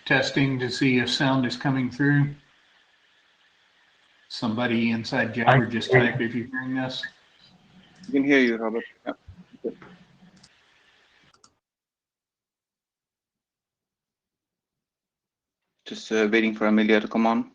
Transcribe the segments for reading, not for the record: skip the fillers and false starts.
Testing to see if sound is coming through. Somebody inside Jabber just type if you're hearing this. You can hear you, Robert. Yeah. Okay. Just waiting for Amelia to come on.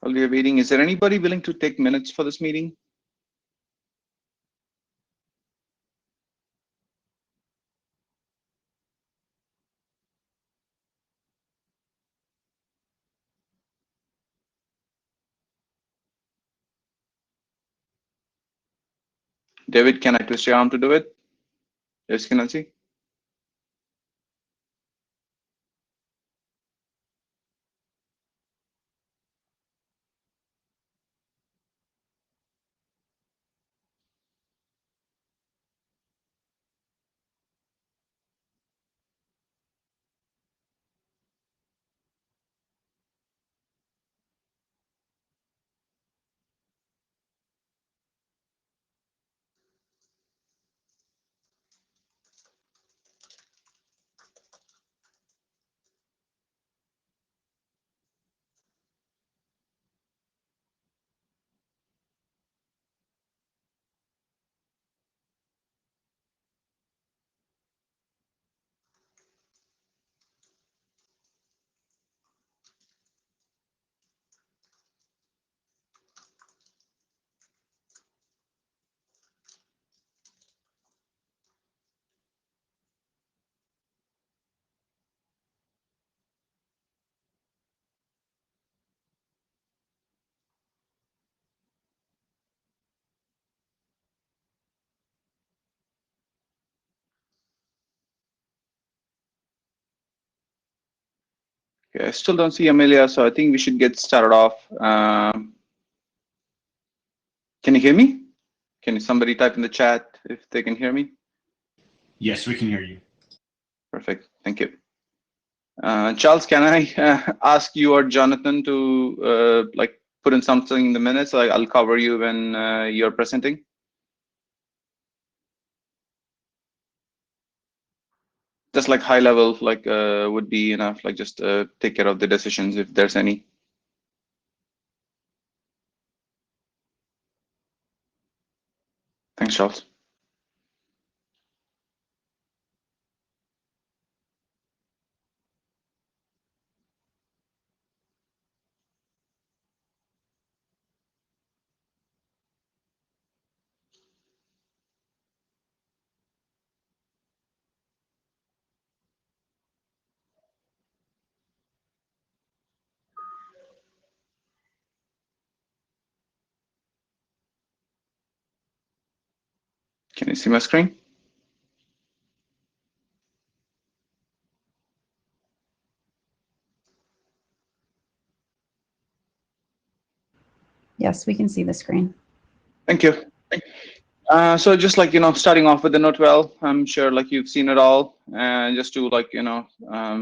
While we are waiting, is there anybody willing to take minutes for this meeting? David, can I twist your arm to do it? Yes, can I see? Okay, I still don't see Amelia, so I think we should get started off. Can you hear me? Can somebody type in the chat if they can hear me? Yes, we can hear you. Perfect, thank you. Charles, can I ask you or Jonathan to like put in something in the minutes? I'll cover you when you're presenting. Just like high level, like would be enough. Like just take care of the decisions if there's any. Thanks, Charles. Can you see my screen? Yes, we can see the screen. Thank you. So just like, starting off with the note well, I'm sure like you've seen it all, and just to like,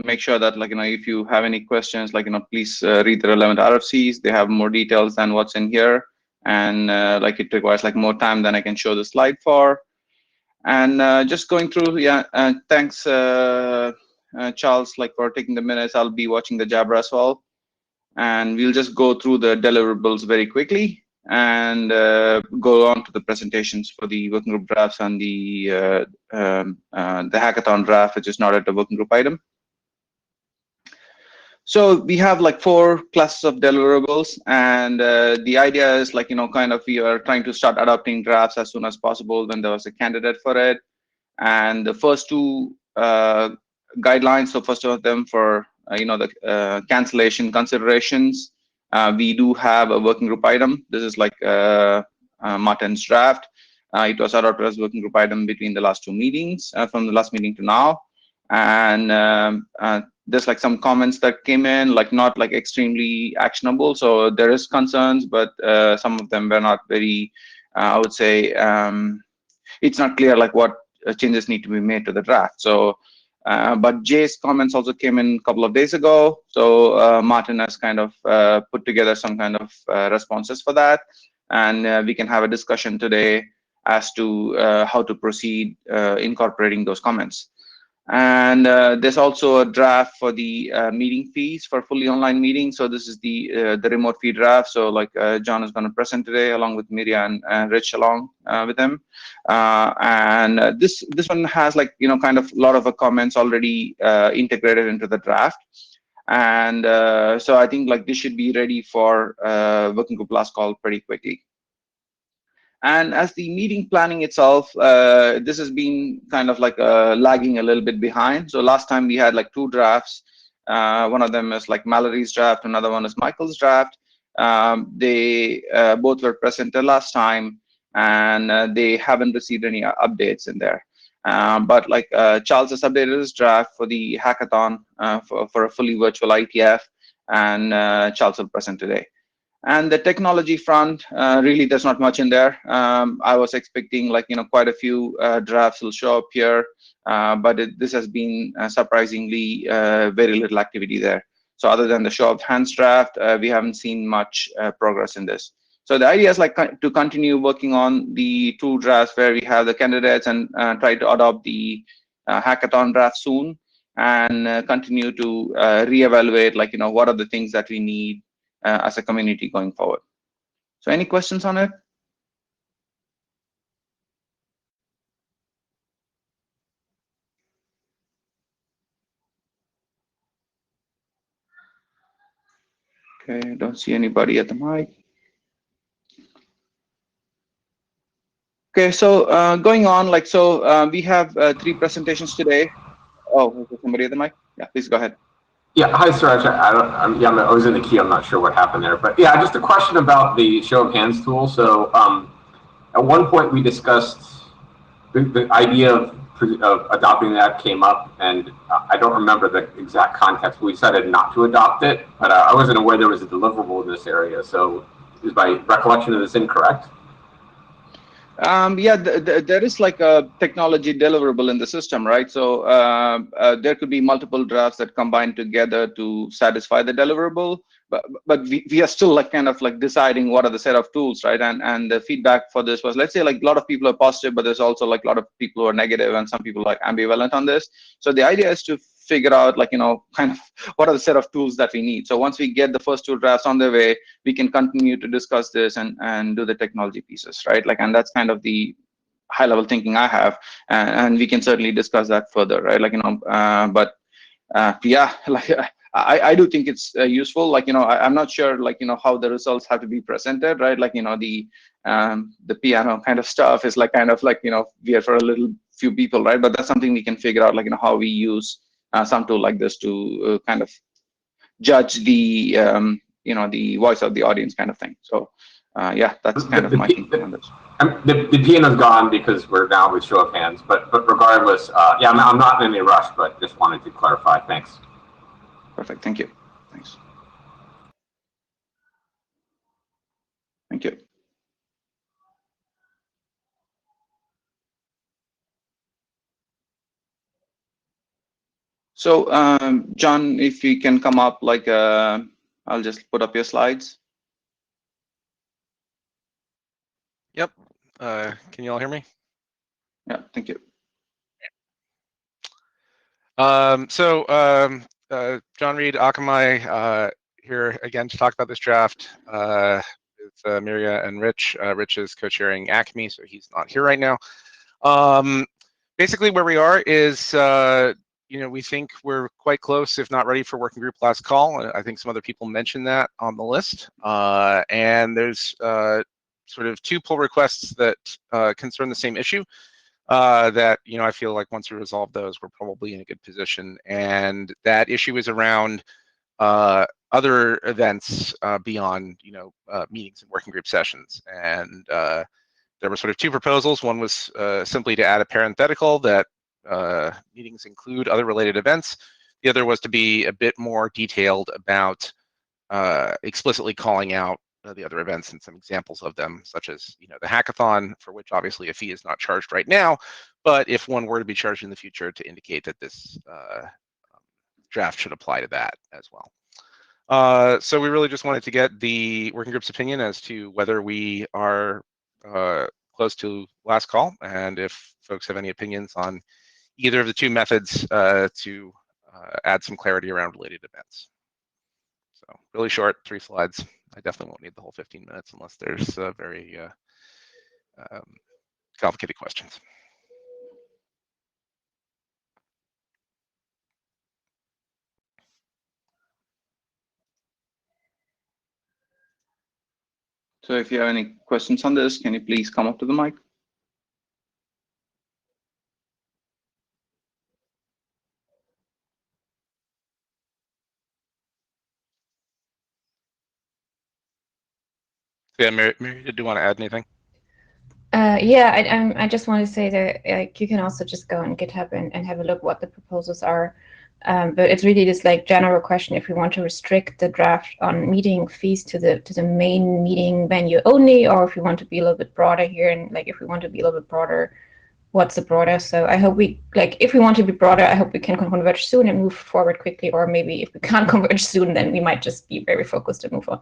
make sure that like, if you have any questions, like, please read the relevant RFCs. They have more details than what's in here. And like it requires like more time than I can show the slide for. And just going through, yeah, thanks Charles, like for taking the minutes. I'll be watching the Jabber as well. And we'll just go through the deliverables very quickly and go on to the presentations for the working group drafts and the hackathon draft, which is not at the working group item. So we have like 4 classes of deliverables, and the idea is like, kind of we are trying to start adopting drafts as soon as possible when there was a candidate for it. And the first 2 guidelines, so first of them for the cancellation considerations, we do have a working group item. This is like Martin's draft. It was adopted as working group item between the last 2 meetings, from the last meeting to now. and there's like some comments that came in, like not like extremely actionable. So there is concerns, but some of them were not very, I would say, it's not clear like what changes need to be made to the draft. So, but Jay's comments also came in a couple of days ago. So Martin has kind of put together some kind of responses for that. And we can have a discussion today as to how to proceed incorporating those comments. And there's also a draft for the meeting fees for fully online meetings. So this is the remote fee draft. So like John is going to present today along with Miriam and Rich along with him. And this one has like, kind of a lot of comments already integrated into the draft. And so I think like this should be ready for working group last call pretty quickly. And as the meeting planning itself, this has been kind of like lagging a little bit behind. So last time we had like 2 drafts. One of them is like Mallory's draft, another one is Michael's draft. They both were presented last time, and they haven't received any updates in there. But like Charles has updated his draft for the hackathon for a fully virtual IETF, and Charles will present today. And the technology front, really there's not much in there. I was expecting like, quite a few drafts will show up here, but this has been surprisingly very little activity there. So other than the show of hands draft, we haven't seen much progress in this. So the idea is like to continue working on the 2 drafts where we have the candidates and try to adopt the hackathon draft soon, and continue to reevaluate like, what are the things that we need as a community going forward. So any questions on it? Okay, I don't see anybody at the mic. Okay, so going on, like, so we have 3 presentations today. Oh, is there somebody at the mic? Yeah, please go ahead. Yeah, hi, Suraj. I was in the queue. I'm not sure what happened there, but yeah, just a question about the show of hands tool. So at one point we discussed the idea of adopting that came up, and I don't remember the exact context. We decided not to adopt it, but I wasn't aware there was a deliverable in this area. So is my recollection of this incorrect? Yeah, there is like a technology deliverable in the system, right? So there could be multiple drafts that combine together to satisfy the deliverable, but we are still like kind of like deciding what are the set of tools, right? And the feedback for this was, let's say like a lot of people are positive, but there's also like a lot of people who are negative, and some people are like ambivalent on this. So the idea is to figure out like, kind of what are the set of tools that we need. So once we get the first 2 drafts on their way, we can continue to discuss this and do the technology pieces, right? Like, and that's kind of the high level thinking I have, and we can certainly discuss that further, right? Like, but yeah, like I do think it's useful. Like, I'm not sure like, how the results have to be presented, right? Like, the piano kind of stuff is like kind of like, weird for a little few people, right? But that's something we can figure out, like, how we use some tool like this to kind of judge the the voice of the audience kind of thing. So yeah, that's kind of my thinking on this. The piano's gone because we're now with show of hands, but regardless, yeah, I'm not in any rush, but just wanted to clarify. Thanks. Perfect. Thank you. Thanks. Thank you. So John, if you can come up, like I'll just put up your slides. Yep. Can you all hear me? Yeah, thank you. John Reed, Akamai, here again to talk about this draft with Miria and Rich. Rich is co-chairing Acme, so he's not here right now. Basically, where we are is, we think we're quite close, if not ready for working group last call. I think some other people mentioned that on the list. And there's sort of 2 pull requests that concern the same issue. That I feel like once we resolve those, we're probably in a good position. And that issue is around other events beyond meetings and working group sessions. And there were sort of 2 proposals. One was simply to add a parenthetical that meetings include other related events. The other was to be a bit more detailed about explicitly calling out the other events and some examples of them, such as the hackathon, for which obviously a fee is not charged right now, but if one were to be charged in the future, to indicate that this draft should apply to that as well. So we really just wanted to get the working group's opinion as to whether we are close to last call, and if folks have any opinions on either of the two methods to add some clarity around related events. So really short, 3 slides. I definitely won't need the whole 15 minutes unless there's very complicated questions. So if you have any questions on this, can you please come up to the mic? Yeah, Mary, did you want to add anything? Yeah, I just want to say that like you can also just go on GitHub and have a look what the proposals are. But it's really this like general question if we want to restrict the draft on meeting fees to the main meeting venue only, or if we want to be a little bit broader here, and like if we want to be a little bit broader, what's the broader? So I hope we if we want to be broader, I hope we can converge soon and move forward quickly, or maybe if we can't converge soon, then we might just be very focused and move on.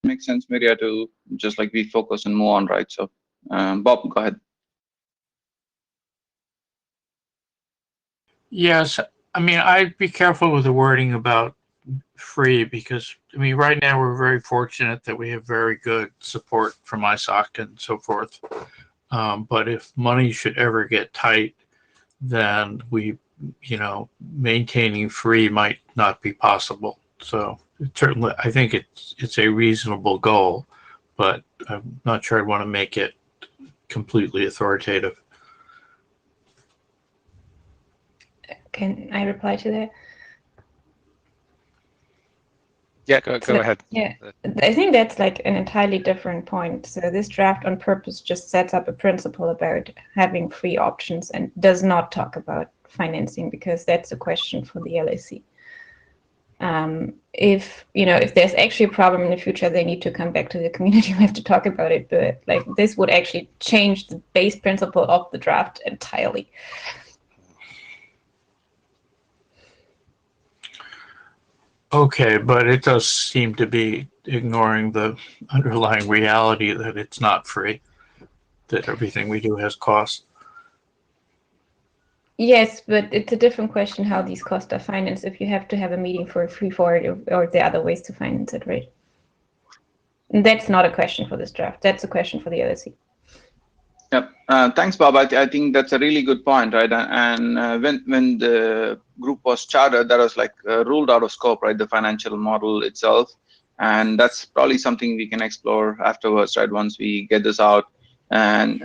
Makes sense, Maria, to just be focused and move on, right? So, Bob, go ahead. Yes, I mean, I'd be careful with the wording about free because, I mean, right now we're very fortunate that we have very good support from ISOC and so forth. But if money should ever get tight, then maintaining free might not be possible. So certainly, I think it's a reasonable goal, but I'm not sure I'd want to make it completely authoritative. Can I reply to that? Yeah, go ahead. Yeah, I think that's like an entirely different point. So this draft on purpose just sets up a principle about having free options and does not talk about financing, because that's a question for the LAC. If there's actually a problem in the future, they need to come back to the community. We have to talk about it, but this would actually change the base principle of the draft entirely. Okay, but it does seem to be ignoring the underlying reality that it's not free, that everything we do has costs. Yes, but it's a different question how these costs are financed, if you have to have a meeting for free for it, or the other ways to finance it, right? And that's not a question for this draft. That's a question for the LSE. Yep. Thanks, Bob. I think that's a really good point, right? And when the group was chartered, that was ruled out of scope, right? The financial model itself, and that's probably something we can explore afterwards, right? Once we get this out, and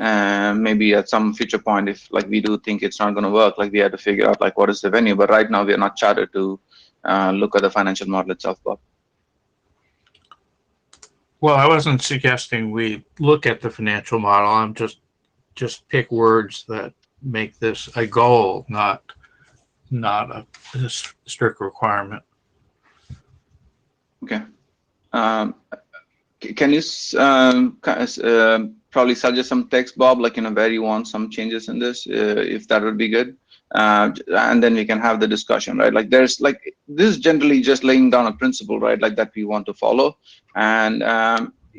maybe at some future point, if we do think it's not going to work, we have to figure out what is the venue. But right now, we are not chartered to look at the financial model itself, Bob. Well, I wasn't suggesting we look at the financial model. I'm just pick words that make this a goal, not a strict requirement. Okay. Can you probably suggest some text, Bob, where you want some changes in this, if that would be good, and then we can have the discussion, right? There's this is generally just laying down a principle, right? That we want to follow, and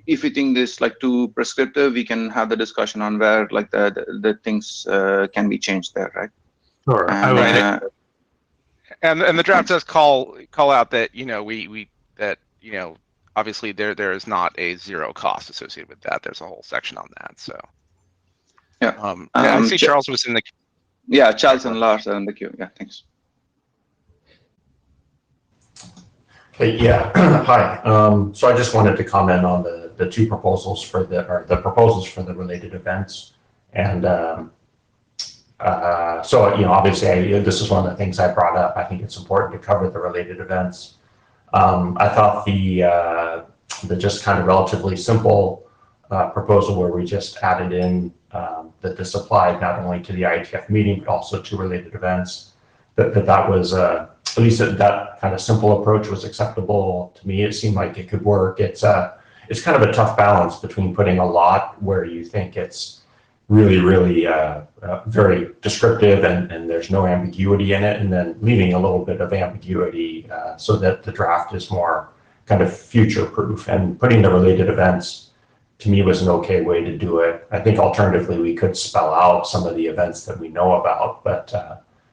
if we think this too prescriptive, we can have the discussion on where the things can be changed there, right? Sure. And the draft does call out that obviously there is not a zero cost associated with that. There's a whole section on that. So yeah, I see Charles was in the. Yeah, Charles and Lars are in the queue. Yeah, thanks. Yeah, hi. So I just wanted to comment on the two proposals for the proposals for the related events, and so obviously this is one of the things I brought up. I think it's important to cover the related events. I thought the just kind of relatively simple proposal where we just added in that this applied not only to the IETF meeting, but also to related events, that was, at least that kind of simple approach was acceptable to me. It seemed like it could work. It's kind of a tough balance between putting a lot where you think it's really, really very descriptive and there's no ambiguity in it, and then leaving a little bit of ambiguity so that the draft is more kind of future proof. And putting the related events to me was an okay way to do it. I think alternatively we could spell out some of the events that we know about, but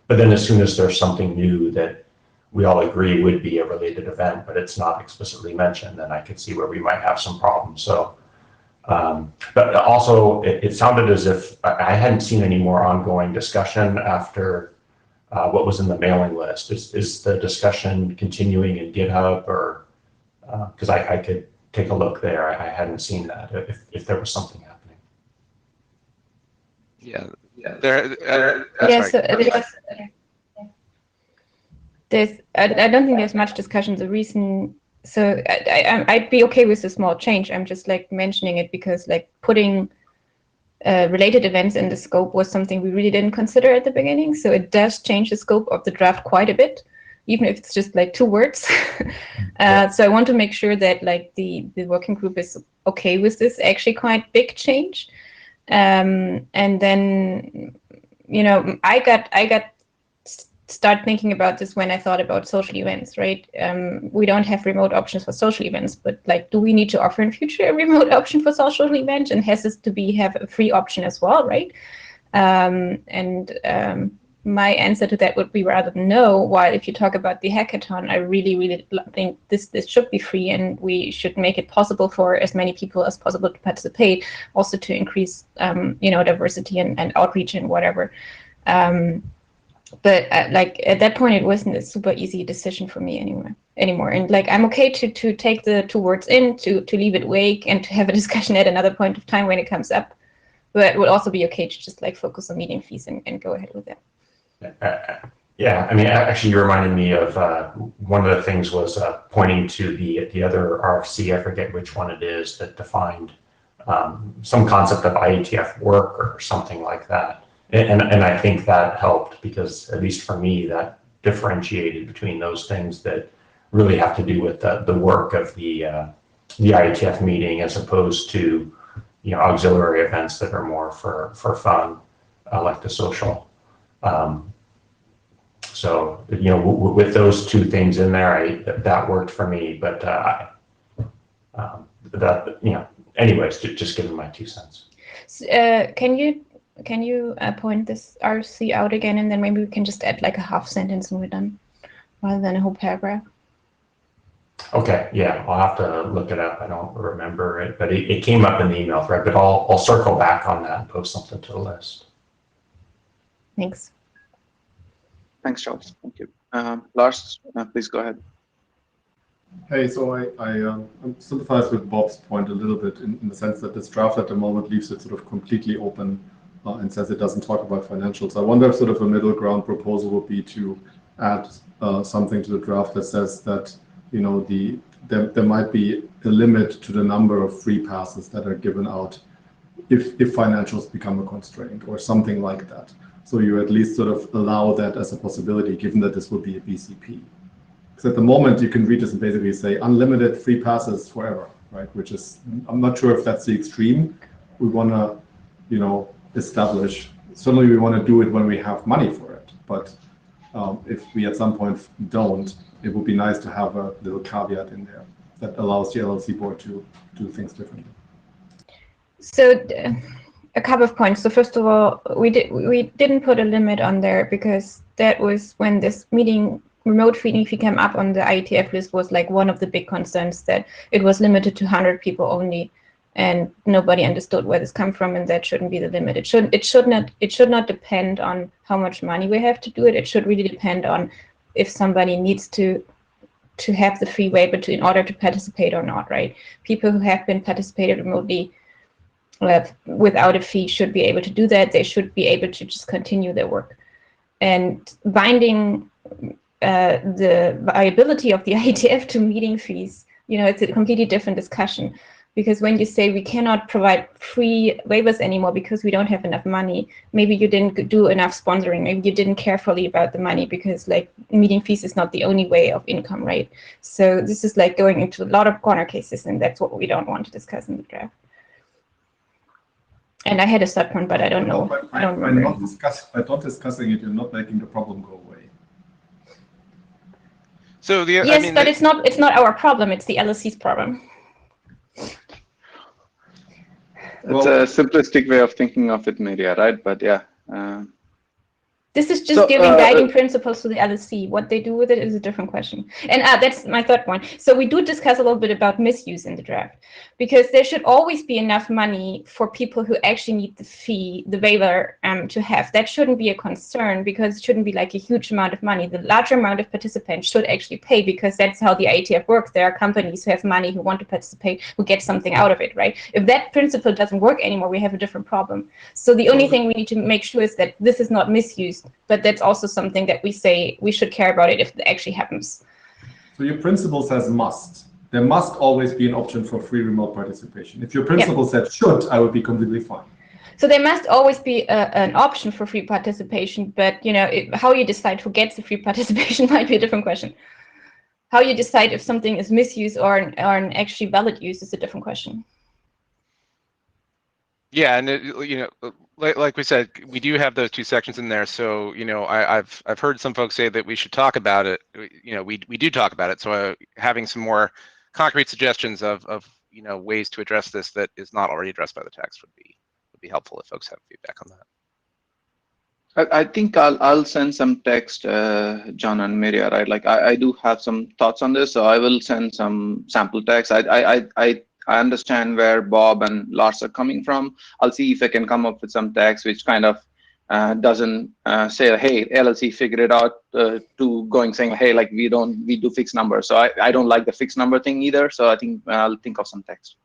then as soon as there's something new that we all agree would be a related event, but it's not explicitly mentioned, then I could see where we might have some problems. So, but also it sounded as if I hadn't seen any more ongoing discussion after what was in the mailing list. Is the discussion continuing in GitHub, or because I could take a look there. I hadn't seen that if there was something happening. Yeah. I don't think there's much discussion. The reason, so I'd be okay with a small change. I'm just like mentioning it because like putting related events in the scope was something we really didn't consider at the beginning. So it does change the scope of the draft quite a bit, even if it's just like 2 words. So I want to make sure that like the working group is okay with this actually quite big change. And then, you know, I got start thinking about this when I thought about social events, right? We don't have remote options for social events, but like, do we need to offer in future a remote option for social events? And has this to have a free option as well, right? My answer to that would be rather no. While if you talk about the hackathon, I really, really think this should be free, and we should make it possible for as many people as possible to participate, also to increase, you know, diversity and outreach and whatever. But like at that point, it wasn't a super easy decision for me anymore. And like, I'm okay to take the 2 words in, to leave it vague, and to have a discussion at another point of time when it comes up. But it would also be okay to just like focus on meeting fees and go ahead with that. Yeah, I mean, actually, you reminded me of one of the things was pointing to the other RFC, I forget which one it is, that defined some concept of IETF work or something like that. And I think that helped because, at least for me, that differentiated between those things that really have to do with the work of the IETF meeting, as opposed to, you know, auxiliary events that are more for fun, like the social. So, you know, with those 2 things in there, that worked for me. But that, you know, anyways, just giving my 2 cents. Can you point this RC out again, and then maybe we can just add like a half sentence and we're done, rather than a whole paragraph? Okay, yeah, I'll have to look it up. I don't remember it, but it came up in the email thread. But I'll circle back on that and post something to the list. Thanks. Thanks, Charles. Thank you. Lars, please go ahead. Hey, so I sympathize with Bob's point a little bit in the sense that this draft at the moment leaves it sort of completely open and says it doesn't talk about financials. I wonder if sort of a middle ground proposal would be to add something to the draft that says that, you know, there might be a limit to the number of free passes that are given out if financials become a constraint or something like that. So you at least sort of allow that as a possibility, given that this will be a BCP. Because at the moment, you can read this and basically say unlimited free passes forever, right? Which is, I'm not sure if that's the extreme we want to, you know, establish. Certainly, we want to do it when we have money for it. But if we at some point don't, it would be nice to have a little caveat in there that allows the LLC board to do things differently. So a couple of points. So first of all, we didn't put a limit on there because that was when this remote meeting fee came up on the IETF list, was like one of the big concerns, that it was limited to 100 people only, and nobody understood where this come from, and that shouldn't be the limit. It should not depend on how much money we have to do it. It should really depend on if somebody needs to have the free waiver in order to participate or not, right? People who have been participated remotely without a fee should be able to do that. They should be able to just continue their work. And binding the viability of the IETF to meeting fees, it's a completely different discussion. Because when you say we cannot provide free waivers anymore because we don't have enough money, maybe you didn't do enough sponsoring, maybe you didn't care fully about the money, because like meeting fees is not the only way of income, right? So this is like going into a lot of corner cases, and that's what we don't want to discuss in the draft. And I had a third point, but I don't know. I don't remember. By not discussing it, you're not making the problem go away. So yes, but it's not our problem. It's the LLC's problem. It's a simplistic way of thinking of it, Maria, right? But yeah. This is just giving guiding principles to the LLC. What they do with it is a different question. And that's my third point. So we do discuss a little bit about misuse in the draft, because there should always be enough money for people who actually need the fee, the waiver, to have. That shouldn't be a concern, because it shouldn't be like a huge amount of money. The larger amount of participants should actually pay, because that's how the IETF works. There are companies who have money, who want to participate, who get something out of it, right? If that principle doesn't work anymore, we have a different problem. So the only thing we need to make sure is that this is not misused. But that's also something that we say we should care about it if it actually happens. So your principle says must. There must always be an option for free remote participation. If your principle said should, I would be completely fine. So there must always be an option for free participation, but how you decide who gets the free participation might be a different question. How you decide if something is misuse or an actually valid use is a different question. Yeah, and like we said, we do have those two sections in there. So I've heard some folks say that we should talk about it. We do talk about it. So having some more concrete suggestions of ways to address this that is not already addressed by the text would be helpful if folks have feedback on that. I think I'll send some text, John and Maria, right? Like I do have some thoughts on this, so I will send some sample text. I understand where Bob and Lars are coming from. I'll see if I can come up with some text which kind of doesn't say, hey, LLC figure it out, to going saying, hey, like we do fixed numbers. So I don't like the fixed number thing either. So I think I'll think of some text.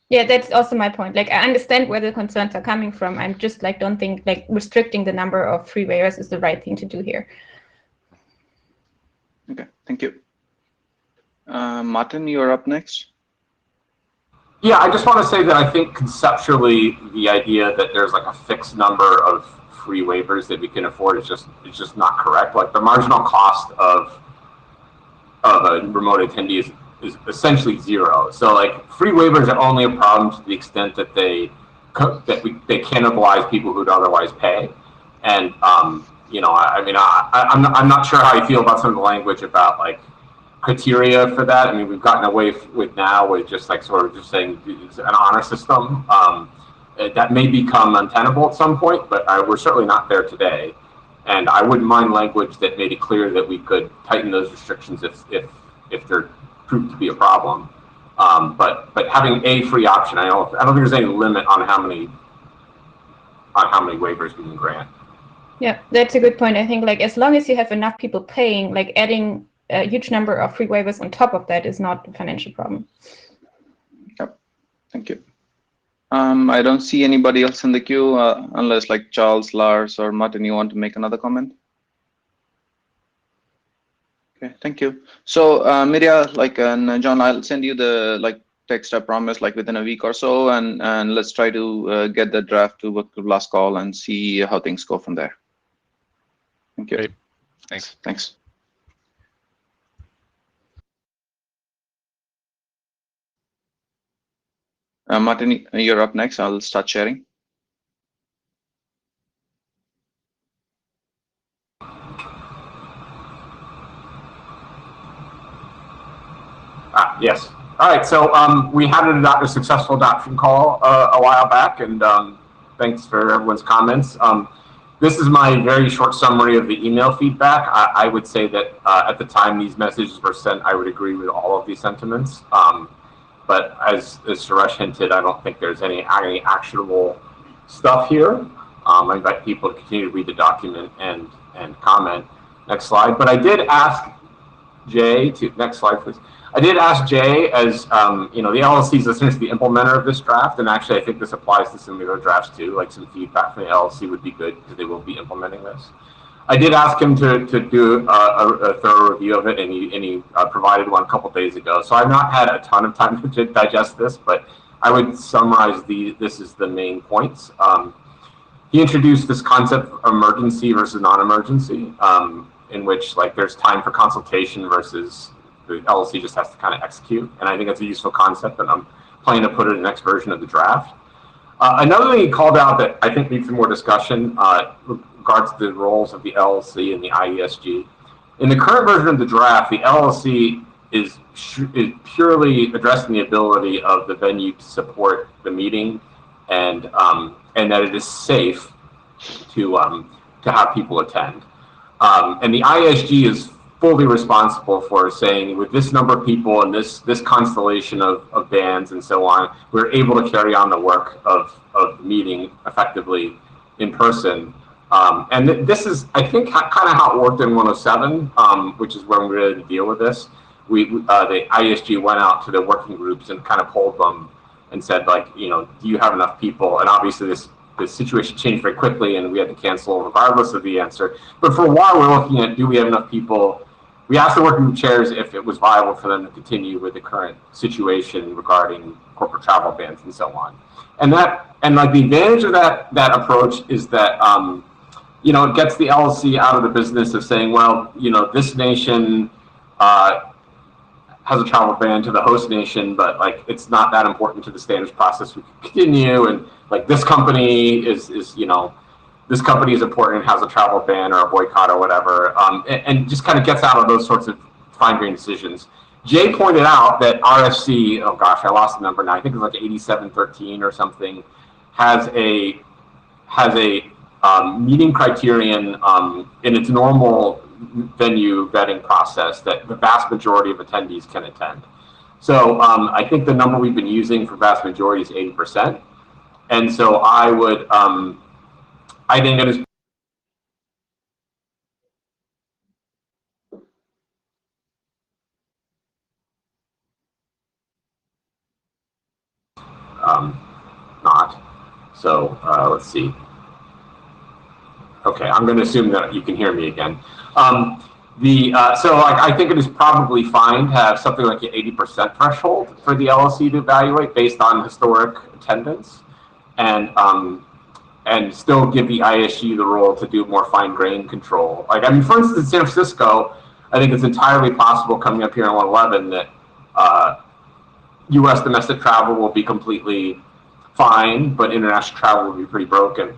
Yeah, that's also my point. Like I understand where the concerns are coming from. I'm just like don't think like restricting the number of free waivers is the right thing to do here. Okay, thank you. Martin, you're up next. Yeah, I just want to say that I think conceptually the idea that there's like a fixed number of free waivers that we can afford is just not correct. Like the marginal cost of a remote attendee is essentially zero. So like free waivers are only a problem to the extent that they cannibalize people who'd otherwise pay. And I'm not sure how you feel about some of the language about like criteria for that. I mean, we've gotten away with now with just like sort of just saying it's an honor system. That may become untenable at some point, but we're certainly not there today. And I wouldn't mind language that made it clear that we could tighten those restrictions if they're proved to be a problem. But having a free option, I don't think there's any limit on how many waivers we can grant. Yeah, that's a good point. I think like as long as you have enough people paying, like adding a huge number of free waivers on top of that is not a financial problem. Yep, thank you. I don't see anybody else in the queue unless like Charles, Lars, or Martin, you want to make another comment? Okay, thank you. So Miria, and John, I'll send you the text I promised within a week or so, and let's try to get the draft to work to last call and see how things go from there. Thank you. Great. Thanks. Thanks. Martin, you're up next. I'll start sharing. Yes. All right. So we had a successful adoption call a while back, and thanks for everyone's comments. This is my very short summary of the email feedback. I would say that at the time these messages were sent, I would agree with all of these sentiments. But as Suresh hinted, I don't think there's any actionable stuff here. I invite people to continue to read the document and comment. Next slide. But I did ask Jay to, next slide, please. I did ask Jay, as the LLC is essentially the implementer of this draft, and actually I think this applies to some of the other drafts too. Like some feedback from the LLC would be good because they will be implementing this. I did ask him to do a thorough review of it, and he provided one a couple days ago. So I've not had a ton of time to digest this, but I would summarize this is the main points. He introduced this concept of emergency versus non-emergency, in which like there's time for consultation versus the LLC just has to kind of execute. And I think that's a useful concept, and I'm planning to put it in the next version of the draft. Another thing he called out that I think needs some more discussion regards to the roles of the LLC and the IESG. In the current version of the draft, the LLC is purely addressing the ability of the venue to support the meeting, and that it is safe to have people attend. And the IESG is fully responsible for saying, with this number of people and this constellation of bands and so on, we're able to carry on the work of the meeting effectively in person. And this is, I think, kind of how it worked in 107, which is when we really had to deal with this. The IESG went out to the working groups and kind of polled them and said, like, you know, do you have enough people? And obviously the situation changed very quickly, and we had to cancel regardless of the answer. But for a while, we're looking at, do we have enough people? We asked the working group chairs if it was viable for them to continue with the current situation regarding corporate travel bans and so on. And like the advantage of that approach is that you know, it gets the LLC out of the business of saying, well, you know, this nation has a travel ban to the host nation, but like it's not that important to the standards process. We can continue, and like this company is you know, this company is important and has a travel ban or a boycott or whatever, and just kind of gets out of those sorts of fine-grained decisions. Jay pointed out that RFC, oh gosh, I lost the number now. I think it's like 8713 or something, has a meeting criterion in its normal venue vetting process that the vast majority of attendees can attend. So I think the number we've been using for vast majority is 80%. And so I would, I think it is not. So let's see. Okay, I'm going to assume that you can hear me again. So I think it is probably fine to have something like an 80% threshold for the LLC to evaluate based on historic attendance, and still give the ISG the role to do more fine-grained control. Like, I mean, for instance, in San Francisco, I think it's entirely possible coming up here in 111 that U.S. domestic travel will be completely fine, but international travel will be pretty broken.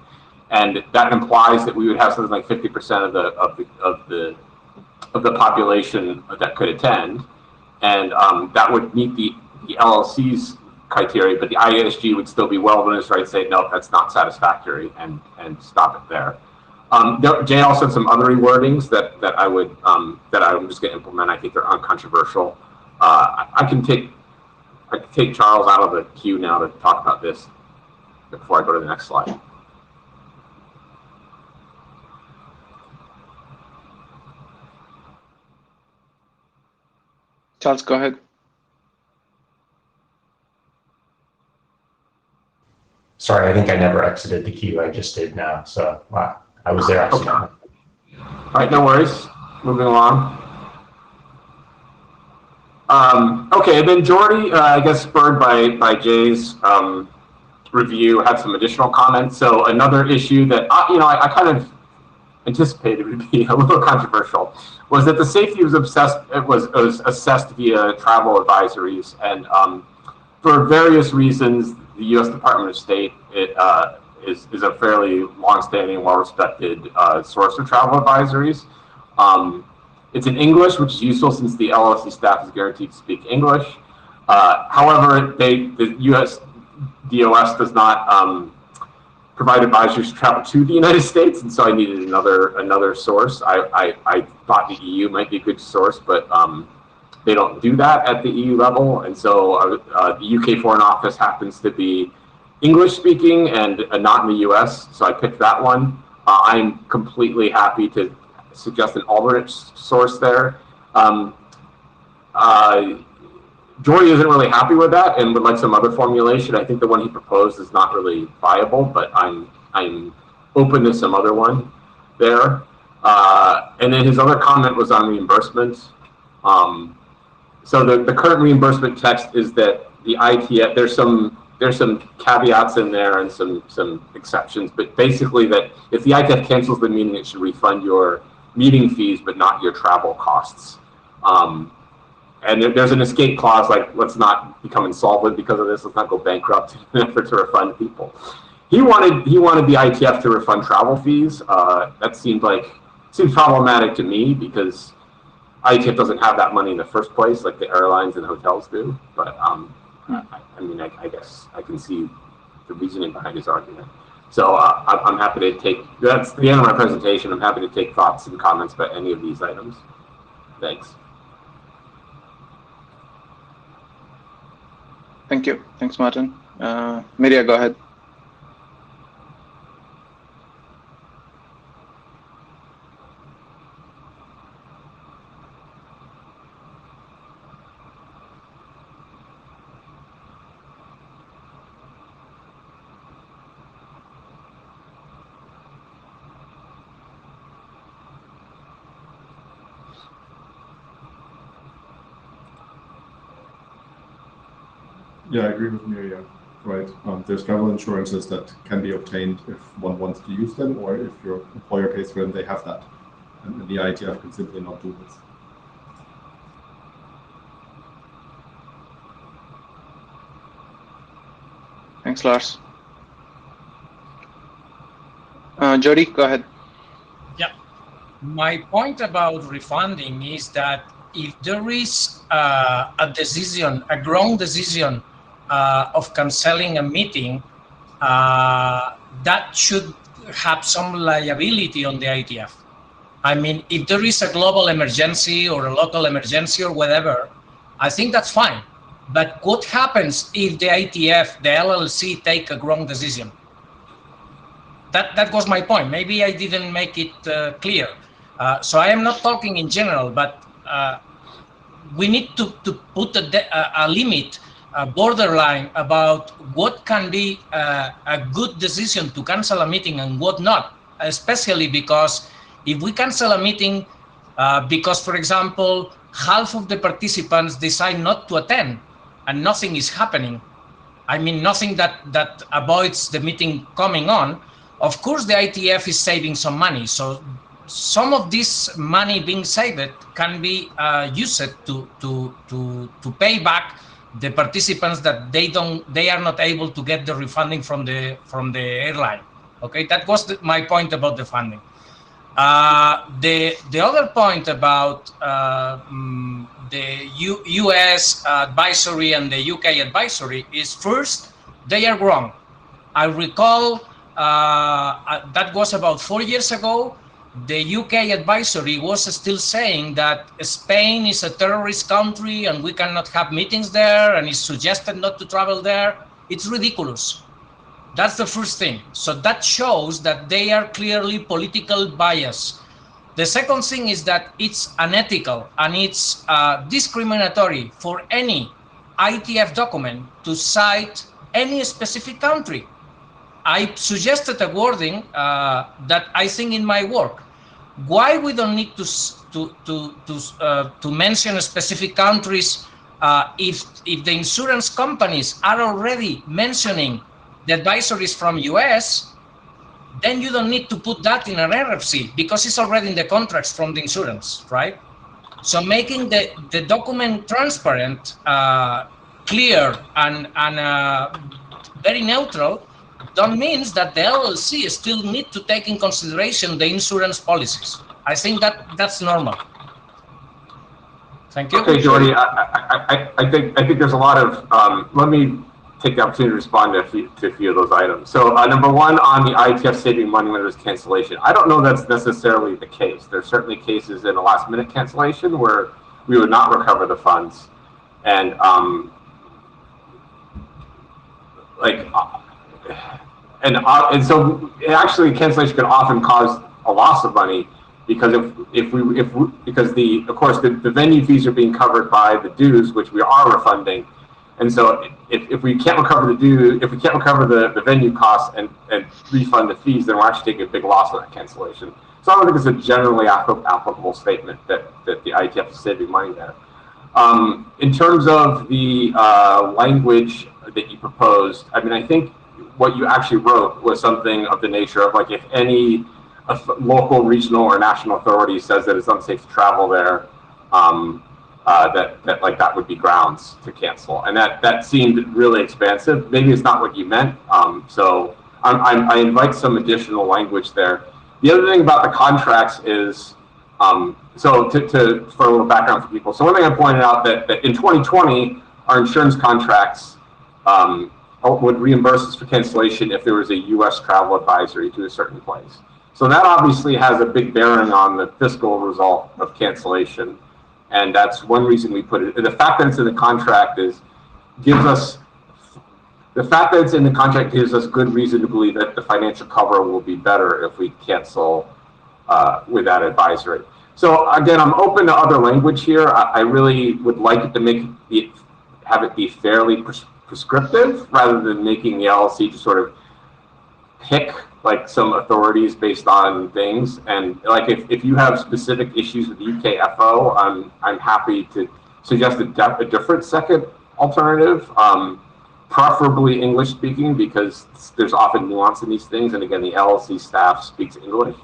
And that implies that we would have something like 50% of the population that could attend, and that would meet the LLC's criteria, but the IESG would still be well within its right to say, no, that's not satisfactory, and stop it there. Jay also had some other rewordings that I'm just going to implement. I think they're uncontroversial. I can take Charles out of the queue now to talk about this before I go to the next slide. Charles, go ahead. Sorry, I think I never exited the queue. I just did now. So I was there accidentally. Okay. All right, no worries. Moving along. Okay, and then Jordy, I guess spurred by Jay's review, had some additional comments. So another issue that I kind of anticipated would be a little controversial was that the safety was assessed via travel advisories, and for various reasons, the U.S. Department of State is a fairly long-standing, well-respected source of travel advisories. It's in English, which is useful since the LLC staff is guaranteed to speak English. However, the U.S. DOS does not provide advisories to travel to the United States, and so I needed another source. I thought the EU might be a good source, but they don't do that at the EU level, and so the UK Foreign Office happens to be English speaking and not in the US, so I picked that one. I'm completely happy to suggest an alternate source there. Jordy isn't really happy with that and would like some other formulation. I think the one he proposed is not really viable, but I'm open to some other one there. And then his other comment was on reimbursement. So the current reimbursement text is that the IETF, there's some caveats in there and some exceptions, but basically that if the IETF cancels the meeting, it should refund your meeting fees, but not your travel costs. And there's an escape clause, like let's not become insolvent because of this, let's not go bankrupt in an effort to refund people. He wanted the IETF to refund travel fees. That seems problematic to me because IETF doesn't have that money in the first place, like the airlines and hotels do. But I mean, I guess I can see the reasoning behind his argument. So I'm happy to take. That's the end of my presentation. I'm happy to take thoughts and comments about any of these items. Thanks. Thank you. Thanks, Martin. Miria, go ahead. Yeah, I agree with Miriam. Right. There's travel insurances that can be obtained if one wants to use them, or if your employer pays for them, they have that. And the IETF can simply not do this. Thanks, Lars. Jody, go ahead. Yeah. My point about refunding is that if there is a decision, a wrong decision of canceling a meeting, that should have some liability on the IETF. I mean, if there is a global emergency or a local emergency or whatever, I think that's fine. But what happens if the IETF, the LLC, take a wrong decision? That was my point. Maybe I didn't make it clear. So I am not talking in general, but we need to put a limit, a borderline about what can be a good decision to cancel a meeting and what not, especially because if we cancel a meeting because, for example, half of the participants decide not to attend and nothing is happening, I mean, nothing that avoids the meeting coming on, of course, the IETF is saving some money. So some of this money being saved can be used to pay back the participants that they are not able to get the refunding from the airline. Okay, that was my point about the funding. The other point about the US advisory and the UK advisory is, first, they are wrong. I recall that was about 4 years ago. The UK advisory was still saying that Spain is a terrorist country and we cannot have meetings there and it's suggested not to travel there. It's ridiculous. That's the first thing. So that shows that they are clearly political bias. The second thing is that it's unethical and it's discriminatory for any IETF document to cite any specific country. I suggested a wording that I think in my work. Why we don't need to mention specific countries if the insurance companies are already mentioning the advisories from US, then you don't need to put that in an RFC because it's already in the contracts from the insurance, right? So making the document transparent, clear, and very neutral don't means that the LLC still need to take in consideration the insurance policies. I think that's normal. Thank you. Okay, Jordy, I think there's a lot of, let me take the opportunity to respond to a few of those items. So number one, on the IETF saving money when there's cancellation, I don't know that's necessarily the case. There's certainly cases in a last minute cancellation where we would not recover the funds. And and so actually cancellation can often cause a loss of money because because of course the venue fees are being covered by the dues, which we are refunding. And so if we can't recover the due, if we can't recover the venue costs and refund the fees, then we're actually taking a big loss on that cancellation. So I don't think it's a generally applicable statement that the IETF is saving money there. In terms of the language that you proposed, I mean, I think what you actually wrote was something of the nature of like, if any local, regional, or national authority says that it's unsafe to travel there, that would be grounds to cancel. And that seemed really expansive. Maybe it's not what you meant. So I invite some additional language there. The other thing about the contracts is, so for a little background for people. So one thing I pointed out that in 2020, our insurance contracts would reimburse us for cancellation if there was a U.S. travel advisory to a certain place. So that obviously has a big bearing on the fiscal result of cancellation. And that's one reason we put it. The fact that it's in the contract gives us good reason to believe that the financial cover will be better if we cancel with that advisory. So again, I'm open to other language here. I really would like it to have it be fairly prescriptive rather than making the LLC to sort of pick like some authorities based on things. And like if you have specific issues with UKFO, I'm happy to suggest a different second alternative, preferably English speaking, because there's often nuance in these things. And again, the LLC staff speaks English,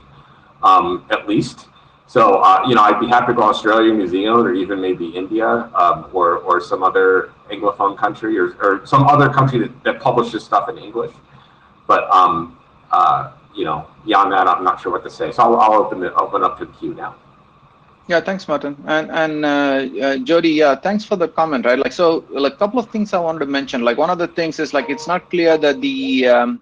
at least. So I'd be happy to go Australia, New Zealand, or even maybe India, or some other Anglophone country, or some other country that publishes stuff in English. But beyond that, I'm not sure what to say. So I'll open up to the queue now. Yeah, thanks, Martin. And Jody, yeah, thanks for the comment, right? Like, so like a couple of things I wanted to mention. Like one of the things is like, it's not clear that the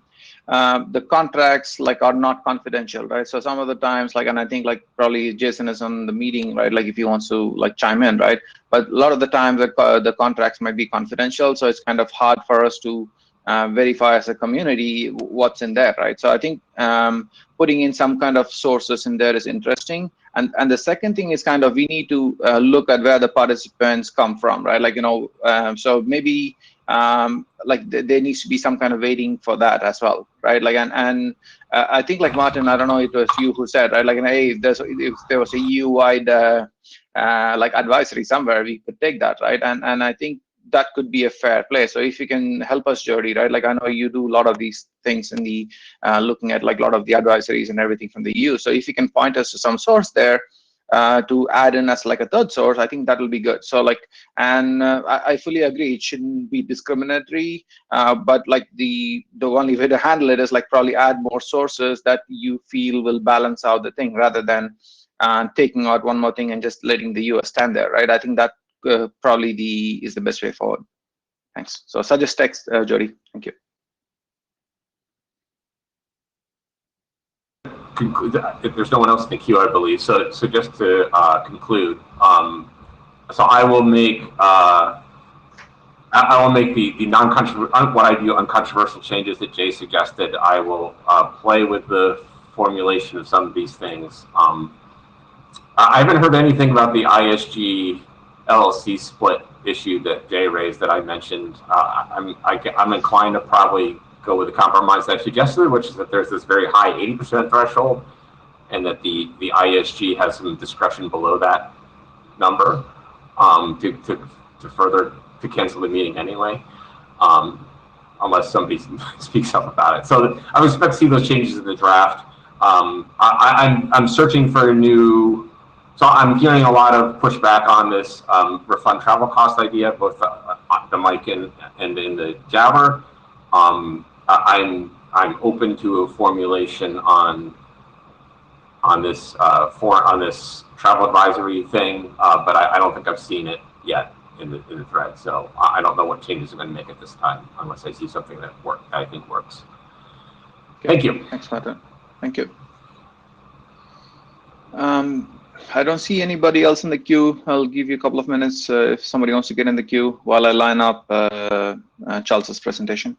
contracts like are not confidential, right? So some of the times, like, and I think like probably Jason is on the meeting, right? Like if he wants to like chime in, right? But a lot of the times the contracts might be confidential. So it's kind of hard for us to verify as a community what's in there, right? So I think putting in some kind of sources in there is interesting. And the second thing is kind of, we need to look at where the participants come from, right? Like, so maybe like there needs to be some kind of waiting for that as well, right? Like, and I think like Martin, I don't know, it was you who said, right? Like, hey, if there was a EU-wide like advisory somewhere, we could take that, right? And I think that could be a fair play. So if you can help us, Jody, right? Like I know you do a lot of these things in the looking at like a lot of the advisories and everything from the EU. So if you can point us to some source there to add in as like a third source, I think that will be good. So like, and I fully agree, it shouldn't be discriminatory, but like the only way to handle it is like probably add more sources that you feel will balance out the thing rather than taking out one more thing and just letting the US stand there, right? I think that probably is the best way forward. Thanks. So suggest text, Jody. Thank you. If there's no one else in the queue, I believe. So just to conclude, so I will make the non-controversial, what I view uncontroversial changes that Jay suggested. I will play with the formulation of some of these things. I haven't heard anything about the ISG LLC split issue that Jay raised that I mentioned. I'm inclined to probably go with the compromise that I suggested, which is that there's this very high 80% threshold, and that the ISG has some discretion below that number to cancel the meeting anyway, unless somebody speaks up about it. So I would expect to see those changes in the draft. I'm searching for a new. So I'm hearing a lot of pushback on this refund travel cost idea, both the mic and in the Jabber. I'm open to a formulation on this travel advisory thing, but I don't think I've seen it yet in the thread. So I don't know what changes I'm going to make at this time, unless I see something that I think works. Okay. Thank you. Thanks, Martin. Thank you. I don't see anybody else in the queue. I'll give you a couple of minutes if somebody wants to get in the queue while I line up Charles's presentation.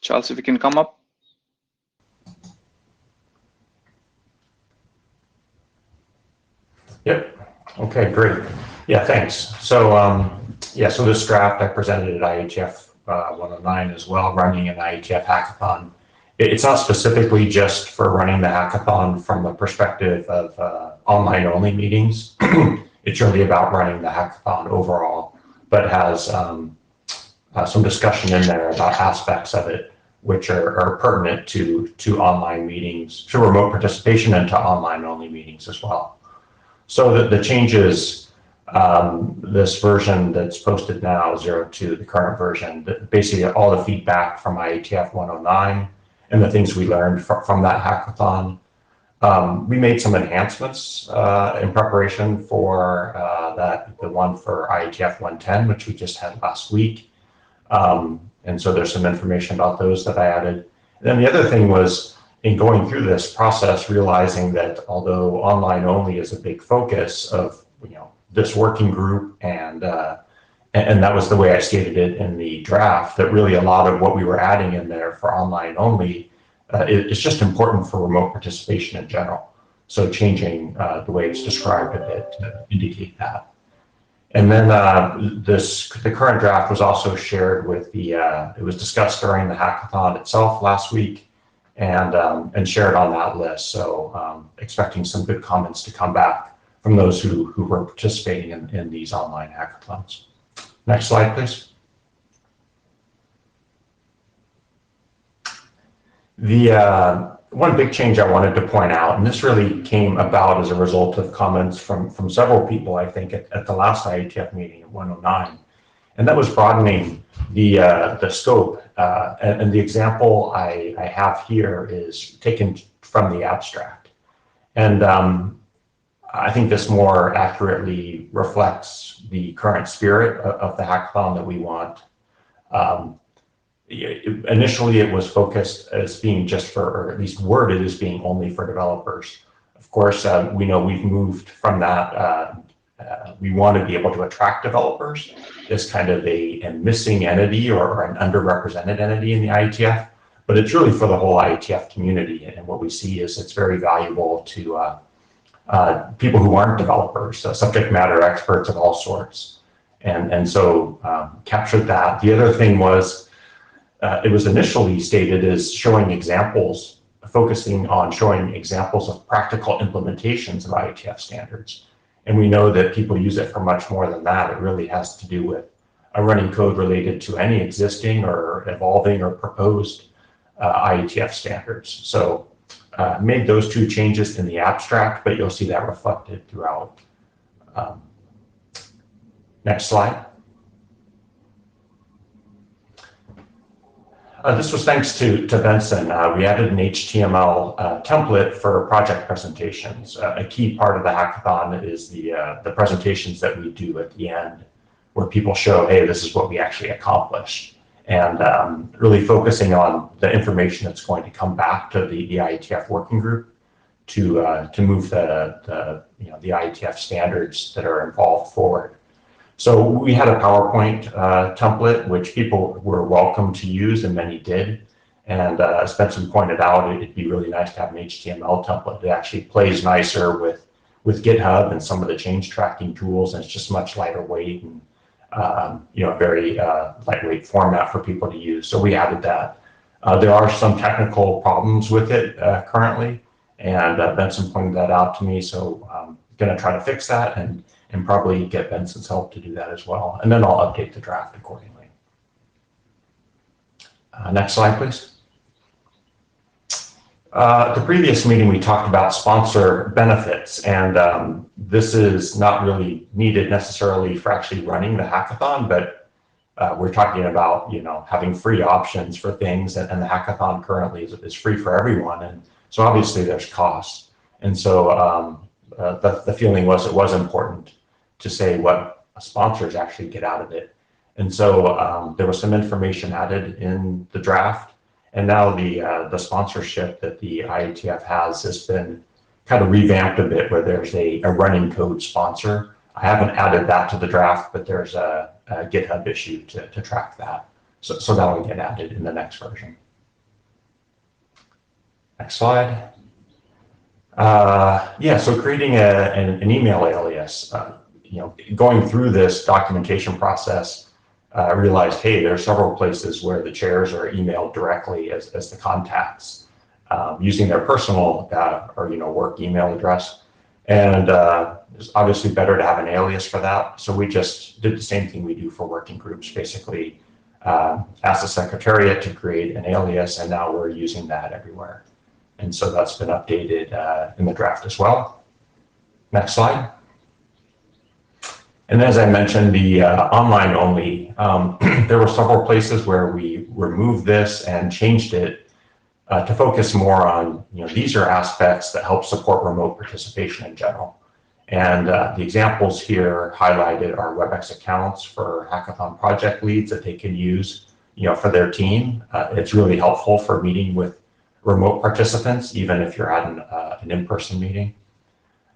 Charles, if you can come up. Yep. Okay, great. Yeah, thanks. So, so this draft I presented at IETF 109 as well, running an IETF hackathon. It's not specifically just for running the hackathon from the perspective of online only meetings. It's really about running the hackathon overall, but has some discussion in there about aspects of it which are pertinent to online meetings, to remote participation, and to online only meetings as well. So the changes, this version that's posted now, 0.2, the current version, basically all the feedback from IETF 109 and the things we learned from that hackathon. We made some enhancements in preparation for the one for IETF 110, which we just had last week. And so there's some information about those that I added. And then the other thing was, in going through this process, realizing that although online only is a big focus of this working group, and that was the way I stated it in the draft, that really a lot of what we were adding in there for online only is just important for remote participation in general. So changing the way it's described a bit to indicate that. And then the current draft was also shared with it was discussed during the hackathon itself last week, and shared on that list. So expecting some good comments to come back from those who were participating in these online hackathons. Next slide, please. The one big change I wanted to point out, and this really came about as a result of comments from several people, I think, at the last IETF meeting at 109, and that was broadening the scope. And the example I have here is taken from the abstract. And I think this more accurately reflects the current spirit of the hackathon that we want. Initially, it was focused as being just for, or at least worded as being only for developers. Of course, we know we've moved from that. We want to be able to attract developers as kind of a missing entity or an underrepresented entity in the IETF, but it's really for the whole IETF community. And what we see is it's very valuable to people who aren't developers, subject matter experts of all sorts. And so captured that. The other thing was, it was initially stated as showing examples, focusing on showing examples of practical implementations of IETF standards. And we know that people use it for much more than that. It really has to do with running code related to any existing or evolving or proposed IETF standards. So made those two changes in the abstract, but you'll see that reflected throughout. Next slide. This was thanks to Benson. We added an HTML template for project presentations. A key part of the hackathon is the presentations that we do at the end, where people show, hey, this is what we actually accomplished. And really focusing on the information that's going to come back to the IETF working group to move the IETF standards that are involved forward. So we had a PowerPoint template, which people were welcome to use, and many did. And as Benson pointed out, it'd be really nice to have an HTML template that actually plays nicer with GitHub and some of the change tracking tools, and it's just much lighter weight and very lightweight format for people to use. So we added that. There are some technical problems with it currently, and Benson pointed that out to me. So I'm going to try to fix that and probably get Benson's help to do that as well. And then I'll update the draft accordingly. Next slide, please. The previous meeting, we talked about sponsor benefits, and this is not really needed necessarily for actually running the hackathon, but we're talking about, having free options for things, and the hackathon currently is free for everyone. And so obviously there's costs. And so the feeling was it was important to say what sponsors actually get out of it. And so there was some information added in the draft, and now the sponsorship that the IETF has been kind of revamped a bit, where there's a running code sponsor. I haven't added that to the draft, but there's a GitHub issue to track that. So that will get added in the next version. Next slide. Yeah, so creating an email alias, going through this documentation process, I realized, hey, there are several places where the chairs are emailed directly as the contacts, using their personal or work email address. And it's obviously better to have an alias for that. So we just did the same thing we do for working groups, basically asked the Secretariat to create an alias, and now we're using that everywhere. And so that's been updated in the draft as well. Next slide. And as I mentioned, the online only, there were several places where we removed this and changed it to focus more on, these are aspects that help support remote participation in general. And the examples here highlighted are WebEx accounts for hackathon project leads that they can use, for their team. It's really helpful for meeting with remote participants, even if you're at an in-person meeting.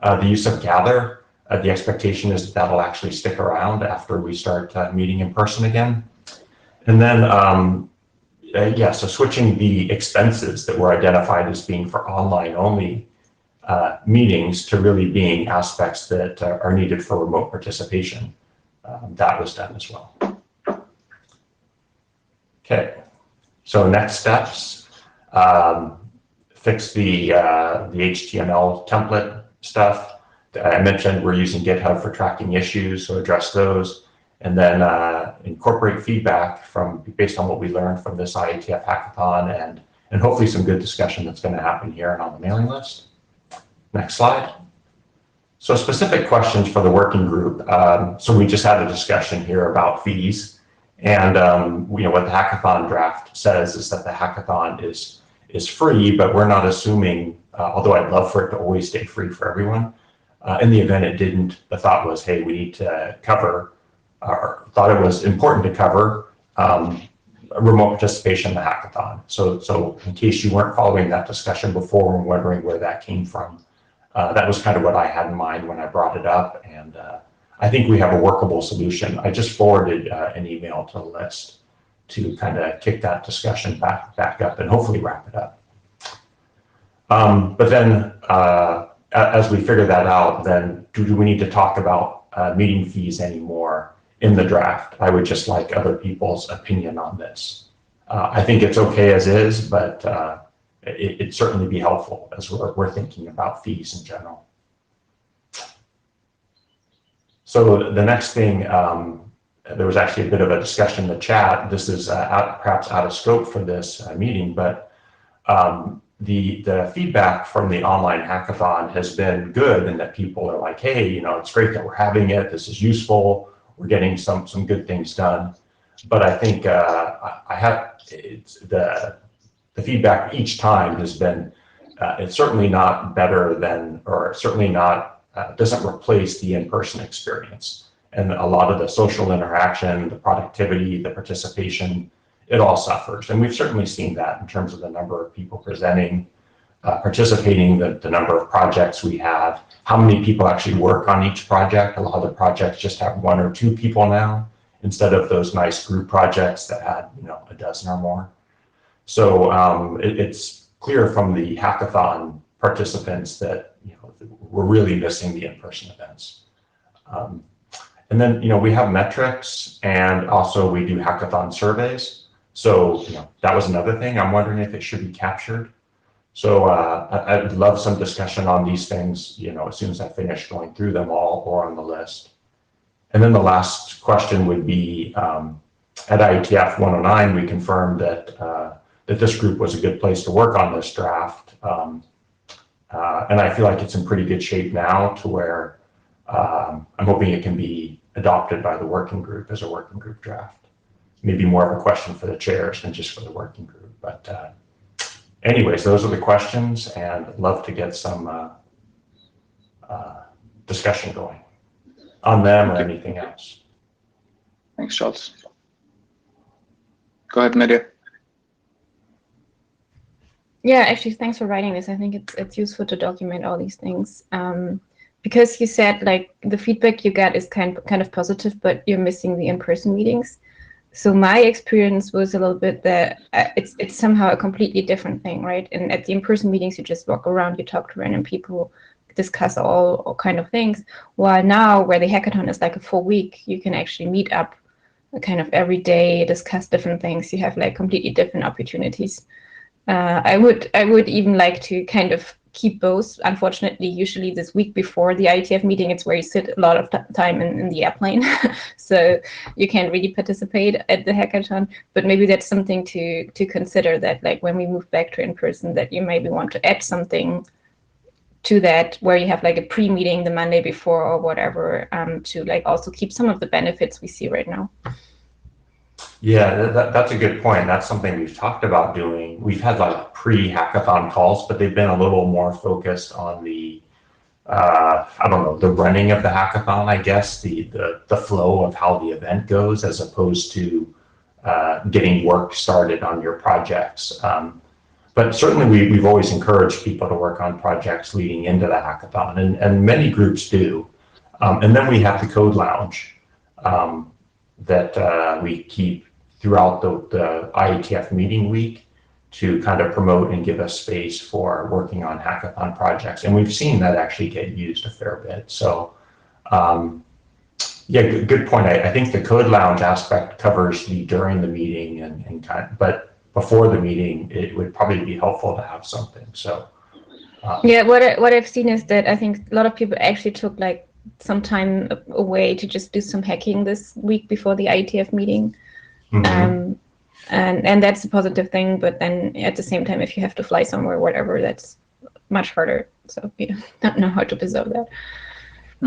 The use of Gather, the expectation is that'll actually stick around after we start meeting in person again. And then, so switching the expenses that were identified as being for online only meetings to really being aspects that are needed for remote participation. That was done as well. Okay, so next steps, fix the HTML template stuff. I mentioned we're using GitHub for tracking issues, so address those, and then incorporate feedback based on what we learned from this IETF hackathon, and hopefully some good discussion that's going to happen here and on the mailing list. Next slide. So specific questions for the working group. So we just had a discussion here about fees, and what the hackathon draft says is that the hackathon is free, but we're not assuming, although I'd love for it to always stay free for everyone. In the event it didn't, the thought was, hey, we need to cover, or thought it was important to cover remote participation in the hackathon. So in case you weren't following that discussion before and wondering where that came from, that was kind of what I had in mind when I brought it up, and I think we have a workable solution. I just forwarded an email to the list to kind of kick that discussion back up and hopefully wrap it up. But then, as we figure that out, then do we need to talk about meeting fees anymore in the draft? I would just like other people's opinion on this. I think it's okay as is, but it'd certainly be helpful as we're thinking about fees in general. So the next thing, there was actually a bit of a discussion in the chat. This is perhaps out of scope for this meeting, but the feedback from the online hackathon has been good, and that people are like, hey, it's great that we're having it. This is useful. We're getting some good things done. But I think the feedback each time has been, it's certainly not better than, or certainly not, doesn't replace the in-person experience. And a lot of the social interaction, the productivity, the participation, it all suffers. And we've certainly seen that in terms of the number of people presenting, participating, the number of projects we have, how many people actually work on each project. A lot of the projects just have 1 or 2 people now, instead of those nice group projects that had, a dozen or more. So it's clear from the hackathon participants that, we're really missing the in-person events. And then, we have metrics, and also we do hackathon surveys. So, that was another thing. I'm wondering if it should be captured. So I'd love some discussion on these things, as soon as I finish going through them all or on the list. And then the last question would be, at IETF 109, we confirmed that this group was a good place to work on this draft. And I feel like it's in pretty good shape now, to where I'm hoping it can be adopted by the working group as a working group draft. Maybe more of a question for the chairs than just for the working group. But anyways, those are the questions, and I'd love to get some discussion going on them or anything else. Thanks, Charles. Go ahead, Media. Yeah, actually, thanks for writing this. I think it's useful to document all these things. Because you said, like, the feedback you get is kind of positive, but you're missing the in-person meetings. So my experience was a little bit that it's somehow a completely different thing, right? And at the in-person meetings, you just walk around, you talk to random people, discuss all kind of things. While now, where the hackathon is like a full week, you can actually meet up kind of every day, discuss different things. You have like completely different opportunities. I would even like to kind of keep both. Unfortunately, usually this week before the IETF meeting, it's where you sit a lot of time in the airplane, so you can't really participate at the hackathon. But maybe that's something to consider, that like when we move back to in person, that you maybe want to add something to that, where you have like a pre-meeting the Monday before or whatever, to like also keep some of the benefits we see right now. Yeah, that's a good point. That's something we've talked about doing. We've had like pre-hackathon calls, but they've been a little more focused on the, I don't know, the running of the hackathon, I guess, the flow of how the event goes, as opposed to getting work started on your projects. But certainly we've always encouraged people to work on projects leading into the hackathon, and many groups do. And then we have the Code Lounge that we keep throughout the IETF meeting week to kind of promote and give us space for working on hackathon projects. And we've seen that actually get used a fair bit. So yeah, good point. I think the Code Lounge aspect covers the during the meeting and kind of, but before the meeting, it would probably be helpful to have something. So yeah, what I've seen is that I think a lot of people actually took like some time away to just do some hacking this week before the IETF meeting. Mm-hmm. And that's a positive thing, but then at the same time, if you have to fly somewhere or whatever, that's much harder. So you don't know how to preserve that.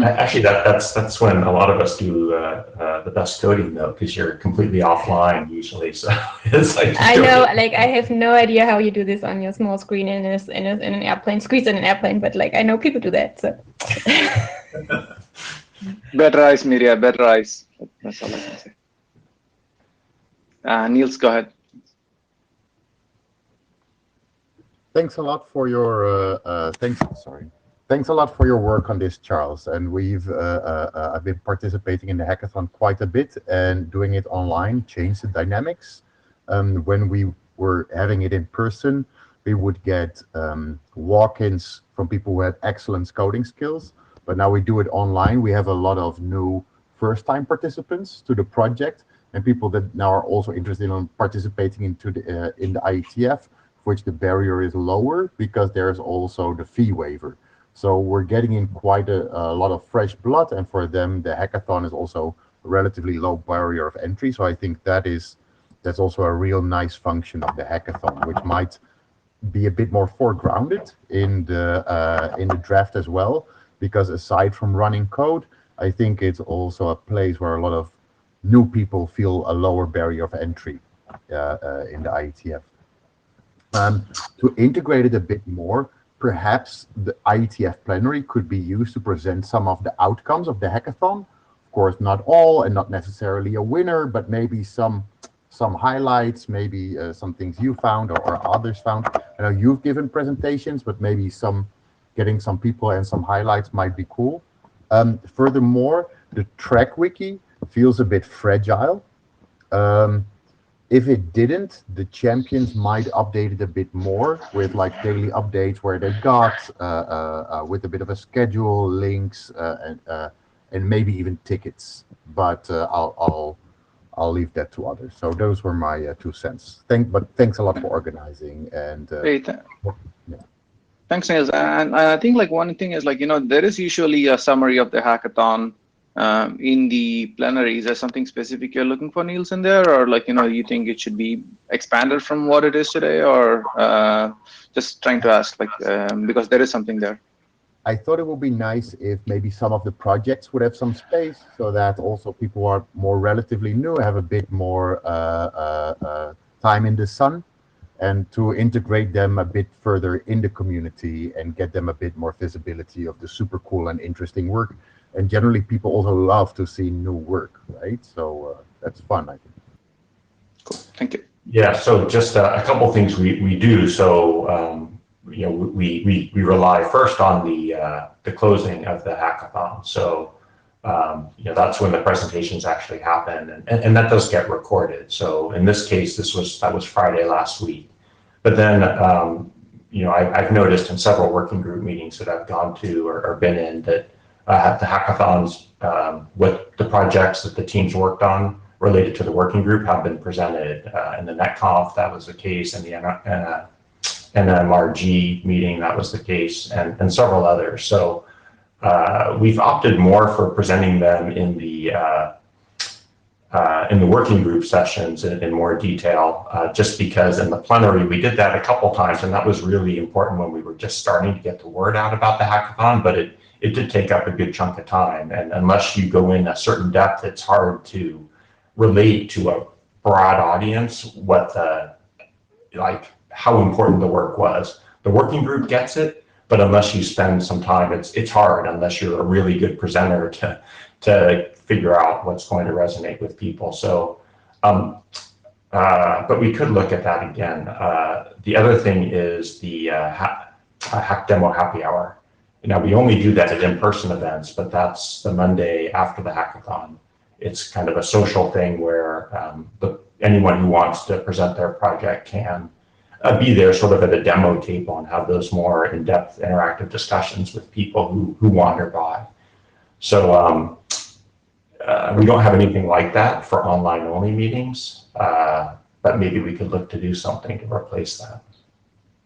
Actually, that's when a lot of us do the best coding, though, because you're completely offline usually. So it's like I know, like I have no idea how you do this on your small screen in an airplane, squeeze in an airplane, but like I know people do that. So better eyes, Miria, better eyes. That's all I can say. Niels, go ahead. Thanks a lot for your Thanks a lot for your work on this, Charles. And I've been participating in the hackathon quite a bit, and doing it online changed the dynamics. When we were having it in person, we would get walk-ins from people who had excellent coding skills. But now we do it online. We have a lot of new first-time participants to the project, and people that now are also interested in participating in the IETF, for which the barrier is lower because there's also the fee waiver. So we're getting in quite a lot of fresh blood, and for them, the hackathon is also a relatively low barrier of entry. So I think that's also a real nice function of the hackathon, which might be a bit more foregrounded in the draft as well, because aside from running code, I think it's also a place where a lot of new people feel a lower barrier of entry in the IETF. To integrate it a bit more, perhaps the IETF plenary could be used to present some of the outcomes of the hackathon. Of course, not all, and not necessarily a winner, but maybe some highlights, maybe some things you found or others found. I know you've given presentations, but maybe getting some people and some highlights might be cool. Furthermore, the track wiki feels a bit fragile. If it didn't, the champions might update it a bit more with like daily updates where they got with a bit of a schedule, links, and maybe even tickets. But I'll leave that to others. So those were my 2 cents. Thanks a lot for organizing. And yeah. Thanks, Niels. And I think like one thing is like, there is usually a summary of the hackathon in the plenary. Is there something specific you're looking for, Niels, in there, or like you think it should be expanded from what it is today, or just trying to ask like because there is something there. I thought it would be nice if maybe some of the projects would have some space, so that also people who are more relatively new have a bit more time in the sun, and to integrate them a bit further in the community and get them a bit more visibility of the super cool and interesting work. And generally, people also love to see new work, right? So that's fun, I think. Cool. Thank you. Yeah. So just a couple things we do. So we rely first on the closing of the hackathon. So that's when the presentations actually happen, and that does get recorded. So in this case, that was Friday last week. But then, I've noticed in several working group meetings that I've gone to or been in that at the hackathons, what the projects that the teams worked on related to the working group have been presented. In the NetConf, that was the case, and the NMRG meeting, that was the case, and several others. So we've opted more for presenting them in the working group sessions in more detail, just because in the plenary we did that a couple times, and that was really important when we were just starting to get the word out about the hackathon, but it did take up a good chunk of time, and unless you go in a certain depth, it's hard to relate to a broad audience how important the work was. The working group gets it, but unless you spend some time, it's hard unless you're a really good presenter to figure out what's going to resonate with people. So, but we could look at that again. The other thing is the Hack Demo Happy Hour. Now, we only do that at in-person events, but that's the Monday after the hackathon. It's kind of a social thing where anyone who wants to present their project can be there sort of at a demo table and have those more in-depth interactive discussions with people who wander by. So we don't have anything like that for online-only meetings, but maybe we could look to do something to replace that.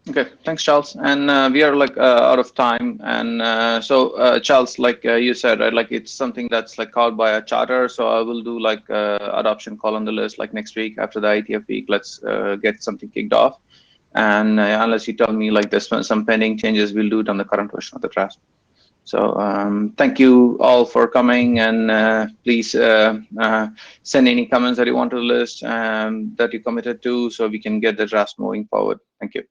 Okay, thanks, Charles. And we are out of time. And so Charles, you said, right, it's something that's called by a charter. So I will do adoption call on the list next week after the IETF week. Let's get something kicked off. And unless you tell me there's some pending changes, we'll do it on the current version of the draft. So thank you all for coming, and please send any comments that you want to the list that you committed to, so we can get the draft moving forward. Thank you.